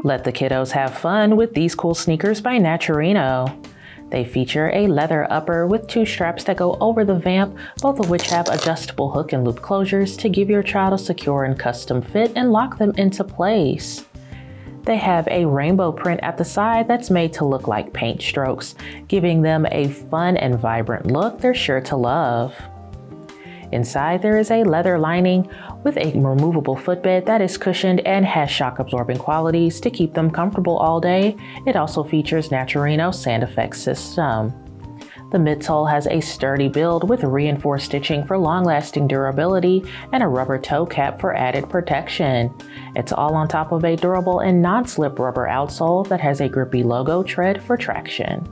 Let the kiddos have fun with these cool sneakers by Naturino. They feature a leather upper with 2 straps that go over the vamp, both of which have adjustable hook and loop closures to give your child a secure and custom fit and lock them into place. They have a rainbow print at the side that's made to look like paint strokes, giving them a fun and vibrant look they're sure to love. Inside there is a leather lining with a removable footbed that is cushioned and has shock absorbing qualities to keep them comfortable all day. It also features Naturino sand effect system. The midsole has a sturdy build with reinforced stitching for long-lasting durability and a rubber toe cap for added protection. It's all on top of a durable and non-slip rubber outsole that has a grippy logo tread for traction.